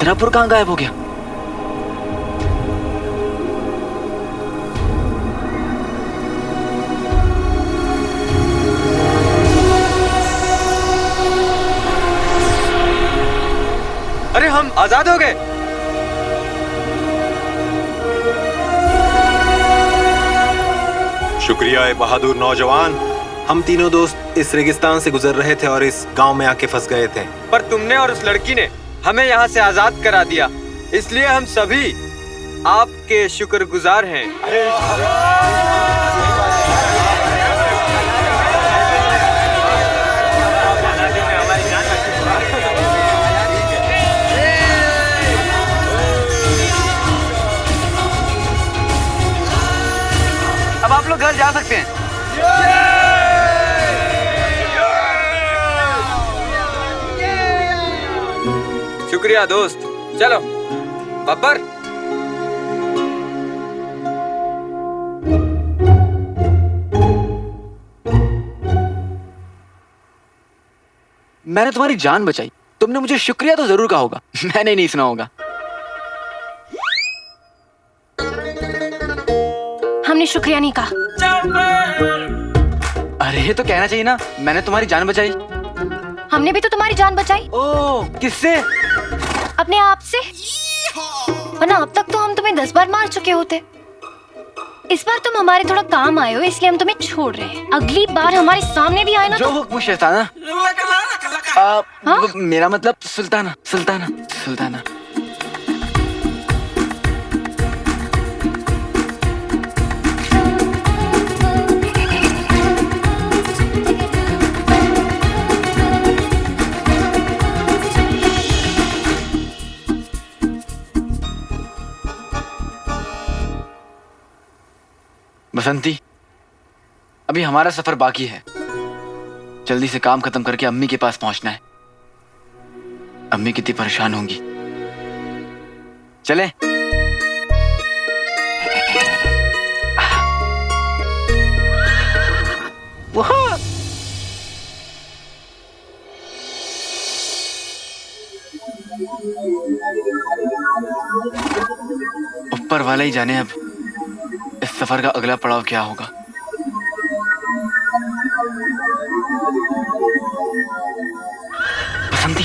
छतरापुर कहाँ गायब हो गया? अरे हम आजाद हो गए। शुक्रिया ए बहादुर नौजवान। हम तीनों दोस्त इस रेगिस्तान से गुजर रहे थे और इस गांव में आके फंस गए थे। पर तुमने और उस लड़की ने हमें यहाँ से आजाद करा दिया, इसलिए हम सभी आपके शुक्रगुजार हैं। अब आप लोग घर जा सकते हैं। शुक्रिया दोस्त, चलो बब्बर। मैंने तुम्हारी जान बचाई, तुमने मुझे शुक्रिया तो जरूर कहा होगा, मैंने नहीं सुना होगा। हमने शुक्रिया नहीं कहा। अरे तो कहना चाहिए ना, मैंने तुम्हारी जान बचाई। हमने भी तो तुम्हारी जान बचाई। ओह, किससे? अपने आप से। वरना अब तक तो हम तुम्हें 10 बार मार चुके होते। इस बार तुम हमारे थोड़ा काम आए हो, इसलिए हम तुम्हें छोड़ रहे हैं। अगली बार हमारे सामने भी आए ना जो तो... हुक्म शैताना। हाँ? मेरा मतलब सुल्ताना, सुल्ताना, सुल्ताना। बसंती, अभी हमारा सफर बाकी है। जल्दी से काम खत्म करके अम्मी के पास पहुंचना है। अम्मी कितनी परेशान होंगी। चलें? ऊपर वाला ही जाने अब इस सफर का अगला पड़ाव क्या होगा। बसंती,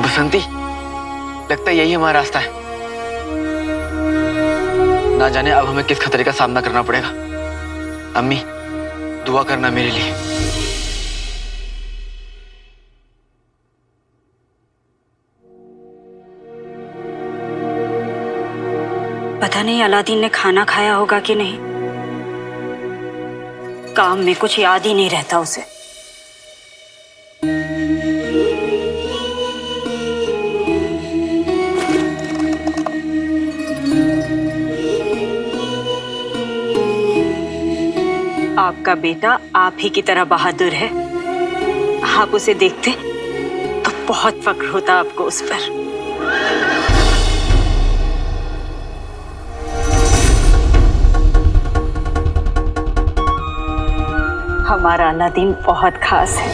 बसंती, लगता है यही हमारा रास्ता है। ना जाने अब हमें किस खतरे का सामना करना पड़ेगा। अम्मी, दुआ करना मेरे लिए। पता नहीं अलादीन ने खाना खाया होगा कि नहीं। काम में कुछ याद ही नहीं रहता उसे। आपका बेटा आप ही की तरह बहादुर है। आप उसे देखते तो बहुत फक्र होता आपको उस पर। हमारा अलादीन बहुत खास है।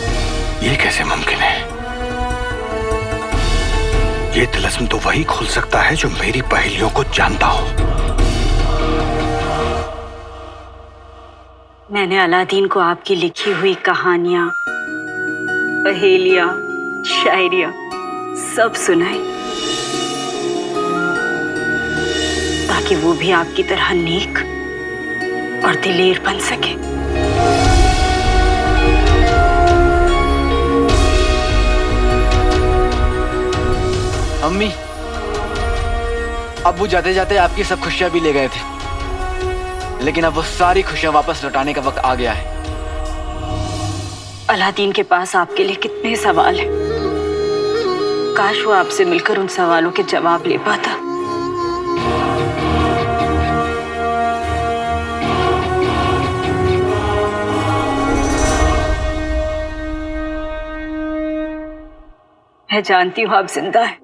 ये कैसे मुमकिन है? ये तिलस्म तो वही खोल सकता है जो मेरी पहेलियों को जानता हो। मैंने अलादीन को आपकी लिखी हुई कहानियां, पहेलियां, शायरियां सब सुनाई, ताकि वो भी आपकी तरह नेक और दिलेर बन सके। अम्मी, अब्बू जाते जाते आपकी सब खुशियां भी ले गए थे, लेकिन अब वो सारी खुशियां वापस लौटाने का वक्त आ गया है। अलादीन के पास आपके लिए कितने सवाल हैं। काश वो आपसे मिलकर उन सवालों के जवाब ले पाता। मैं जानती हूँ आप जिंदा है।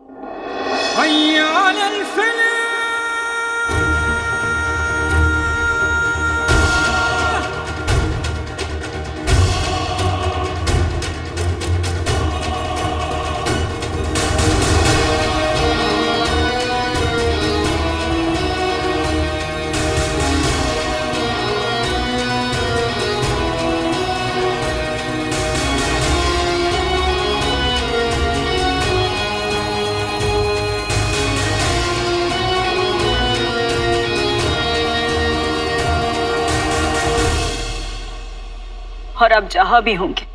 और आप जहां भी होंगे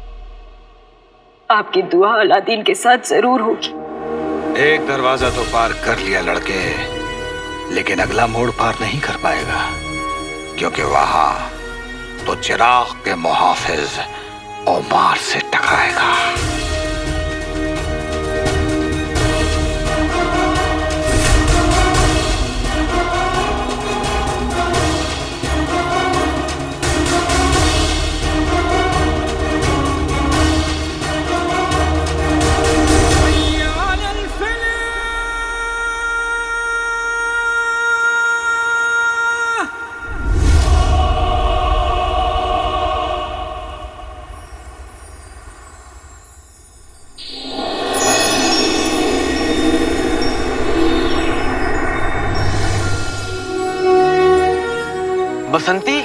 आपकी दुआ अलादीन के साथ जरूर होगी। एक दरवाजा तो पार कर लिया लड़के, लेकिन अगला मोड़ पार नहीं कर पाएगा, क्योंकि वहां तो चिराग के मुहाफिज ओमार से टकराएगा। बसंती,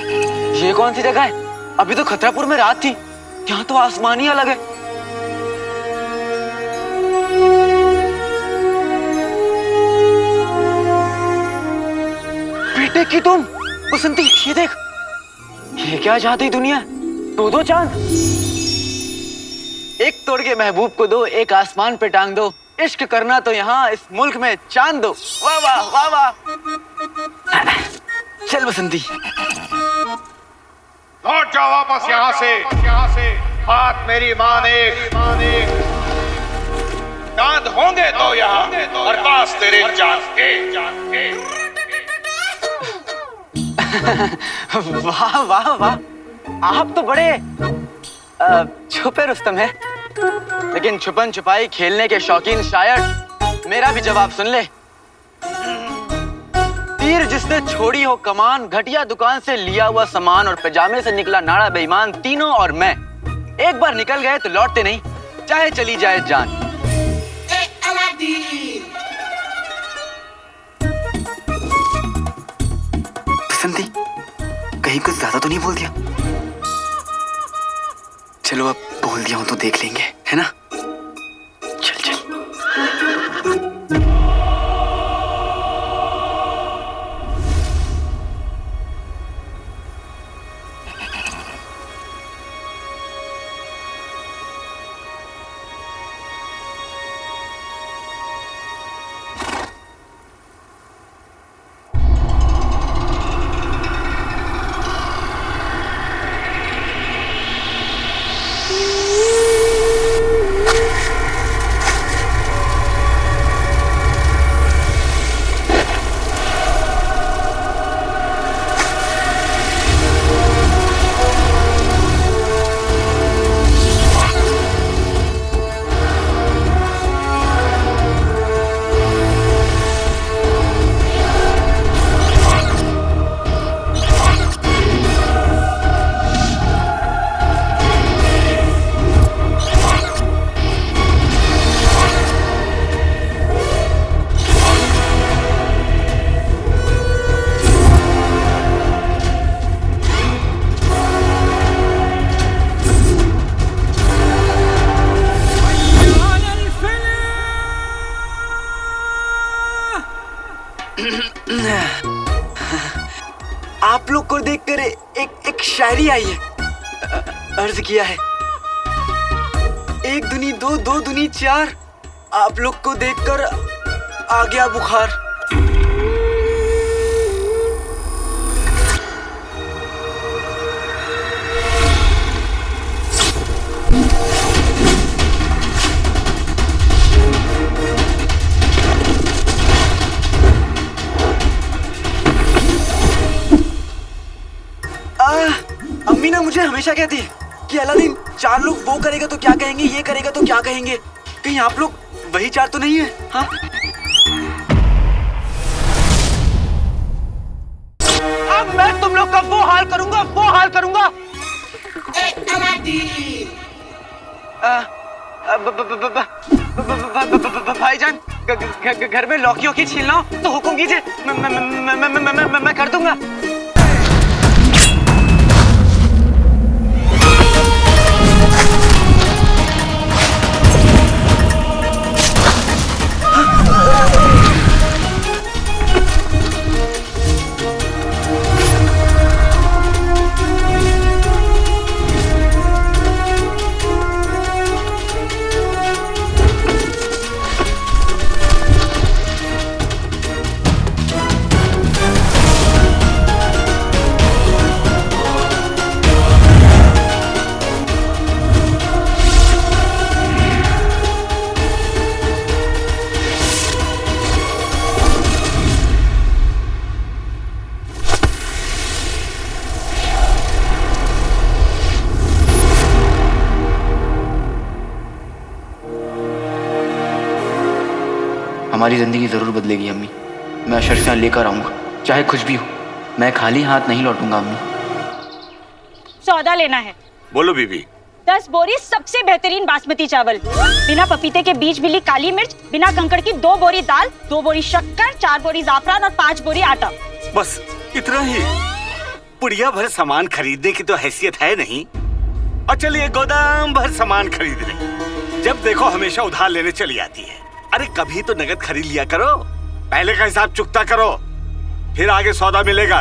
ये कौन सी जगह है? अभी तो खतरापुर में रात थी, यहाँ तो आसमान ही अलग है। बेटे की तुम बसंती, ये देख, ये क्या जादुई दुनिया, दो चांद। एक तोड़ के महबूब को दो, एक आसमान पे टांग दो, इश्क करना तो यहाँ इस मुल्क में चांद दो। वाह वाह वाह वाह। चल बसंती, लौट जाओ वापस यहाँ से। बात मेरी माने, चांद होंगे तो यहाँ और पास तेरे चांद के। वाह वाह वाह, आप तो बड़े छुपे रुस्तम है, लेकिन छुपन छुपाई खेलने के शौकीन शायर मेरा भी जवाब सुन ले। तीर जिसने छोड़ी हो कमान, घटिया दुकान से लिया हुआ सामान और पैजामे से निकला नाड़ा बेईमान, तीनों और मैं एक बार निकल गए तो लौटते नहीं, चाहे चली जाए जान। बसंती, कहीं कुछ ज्यादा तो नहीं बोल दिया? चलो अब बोल दिया हूं तो देख लेंगे, है ना? चल चल। आप लोग को देखकर एक शायरी आई है। अर्ज किया है, एक दुनी दो, दो दुनी चार, आप लोग को देखकर आ गया बुखार। अम्मी ना मुझे हमेशा कहती है कि अलादीन, चार लोग वो करेगा तो क्या कहेंगे, ये करेगा तो क्या कहेंगे, कहीं आप लोग वही चार तो नहीं है? हाँ, अब मैं तुम लोग का वो हाल करूंगा, वो हाल करूंगा। भाईजान, घर में लौकी वोकी छीलना हो तो हुक्म कीजिए, मैं कर दूंगा। हमारी ज़िंदगी ज़रूर बदलेगी अम्मी। मैं अशरफियाँ लेकर आऊँगा, चाहे कुछ भी हो। मैं खाली हाथ नहीं लौटूंगा अम्मी। सौदा लेना है। बोलो बीबी। 10 बोरी सबसे बेहतरीन बासमती चावल, बिना पपीते के बीज मिली काली मिर्च, बिना कंकड़ की 2 बोरी दाल, 2 बोरी शक्कर, 4 बोरी जाफरान और 5 बोरी आटा। बस इतना ही? पुड़िया भर सामान खरीदने की तो हैसियत है नहीं, और चलिए गोदाम भर सामान खरीद रहे। जब देखो हमेशा उधार लेने चली आती है। अरे कभी तो नगद खरीद लिया करो, पहले का हिसाब चुकता करो, फिर आगे सौदा मिलेगा।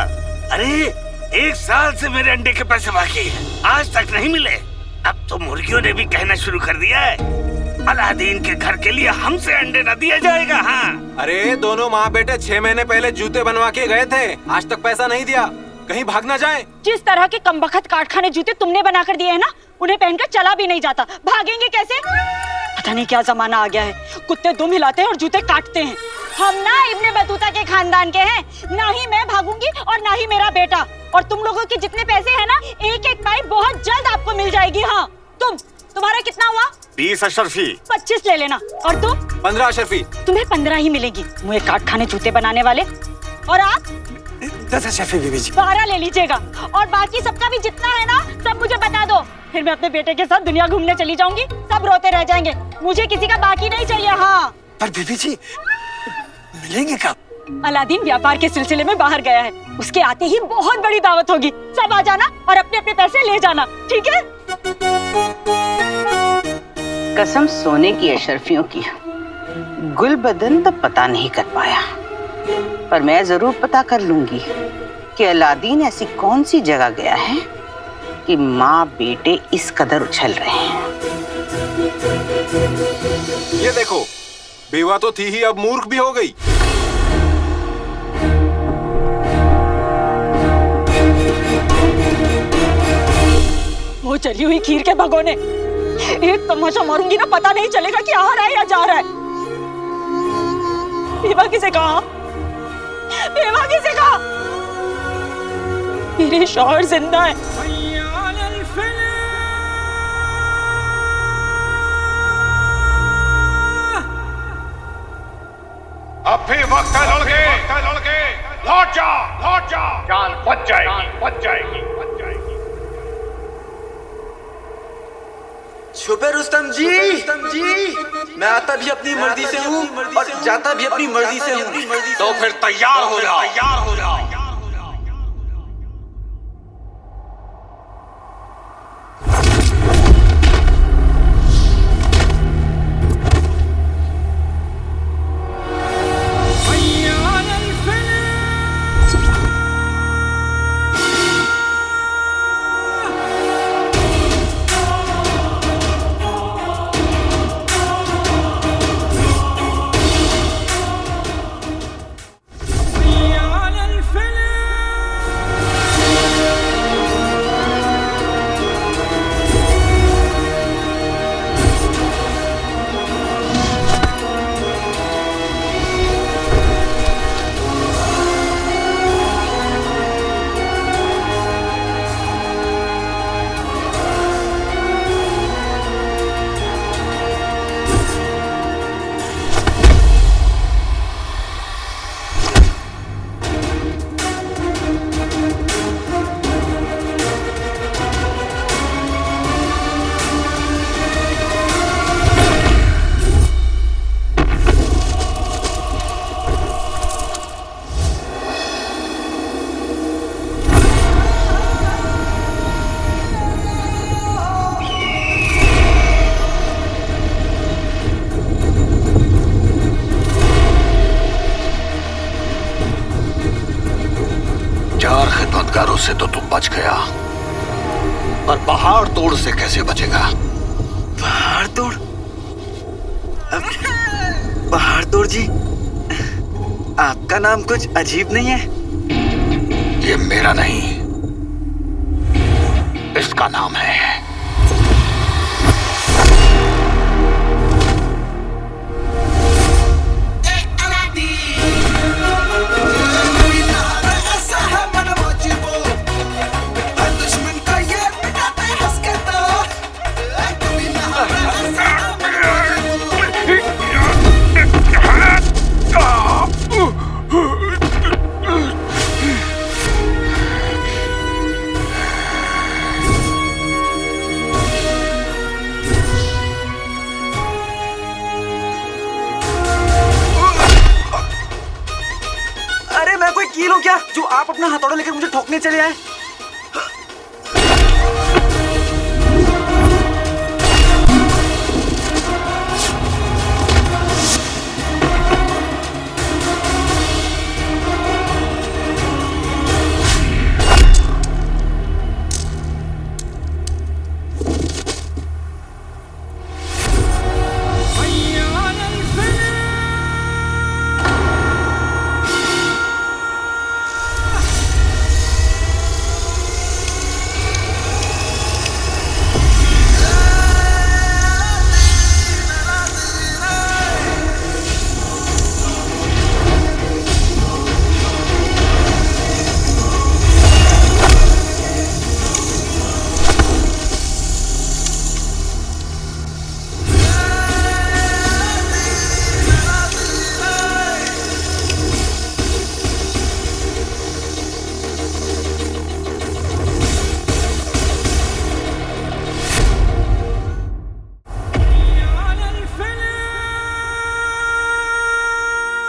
अरे 1 साल से मेरे अंडे के पैसे बाकी हैं, आज तक नहीं मिले। अब तो मुर्गियों ने भी कहना शुरू कर दिया है, अलादीन के घर के लिए हमसे अंडे न दिया जाएगा। हाँ, अरे दोनों माँ बेटे 6 महीने पहले जूते बनवा के गए थे, आज तक पैसा नहीं दिया, कहीं भाग ना जाए। जिस तरह के कमबख्त काटखाने जूते तुमने बनाकर दिए हैं ना, उन्हें पहनकर चला भी नहीं जाता। भागेंगे कैसे? पता नहीं क्या जमाना आ गया है, कुत्ते दुम हिलाते हैं और जूते काटते हैं। हम ना इब्ने बतूता के खानदान के हैं, ना ही मैं भागूंगी और ना ही मेरा बेटा। और तुम लोगों के जितने पैसे हैं ना, एक एक पाई बहुत जल्द आपको मिल जाएगी। हाँ, तुम्हारा कितना हुआ? 20 अशरफी। 25 ले लेना। और तुम? 15 अशरफी। तुम्हें 15 ही मिलेगी, मुझे काटखाने जूते बनाने वाले। और आप? 10 अशरफी बीबी जी। 12 ले लीजिएगा, और बाकी सबका भी जितना है ना, सब मुझे बता दो। फिर मैं अपने बेटे के साथ दुनिया घूमने चली जाऊंगी, सब रोते रह जाएंगे। मुझे किसी का बाकी नहीं चाहिए। हाँ, पर बीबी जी मिलेंगे कब? अलादीन व्यापार के सिलसिले में बाहर गया है, उसके आते ही बहुत बड़ी दावत होगी। सब आ जाना और अपने अपने पैसे ले जाना, ठीक है? कसम सोने की अशरफियों की, गुलबदन तो पता नहीं कर पाया, पर मैं जरूर पता कर लूंगी कि अलादीन ऐसी कौन सी जगह गया है कि माँ बेटे इस कदर उछल रहे हैं। ये देखो, बेवा तो थी ही, अब मूर्ख भी हो गई। वो चली हुई खीर के भगोने, एक तमाचा मारूंगी ना, पता नहीं चलेगा कि आ रहा है या जा रहा है। बेवा किसे कहा? बेवा किसे कहा? मेरे शौहर जिंदा है। अब भी वक्त है लड़के, लौट जा, जान बच जाएगी। छुपे रुस्तम जी, मैं आता भी अपनी मर्जी से हूँ और जाता भी अपनी मर्जी से हूँ। तो फिर तैयार हो जाओ। से तो तू बच गया, पर पहाड़ तोड़ से कैसे बचेगा? पहाड़ तोड़? पहाड़ तोड़ जी, आपका नाम कुछ अजीब नहीं है? ये मेरा नहीं, इसका नाम है। जो आप अपना हथौड़ा लेकर मुझे ठोकने चले आए।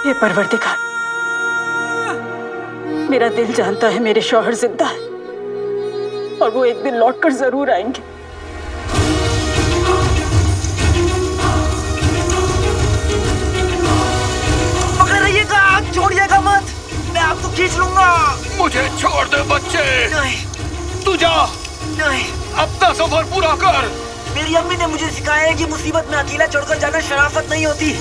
हे परवरदिगार, मेरा दिल जानता है मेरे शौहर जिंदा है और वो एक दिन लौटकर जरूर आएंगे। पकड़े रहिएगा, छोड़िएगा मत, मैं आपको खींच लूंगा। मुझे छोड़ दे बच्चे। नहीं तू जा, नहीं, अपना सफर पूरा कर। मेरी अम्मी ने मुझे सिखाया है कि मुसीबत में अकेला छोड़कर जाना शराफत नहीं होती,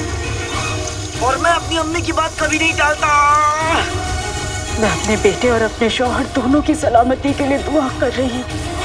और मैं अपनी अम्मी की बात कभी नहीं टालता। मैं अपने बेटे और अपने शौहर दोनों की सलामती के लिए दुआ कर रही हूँ।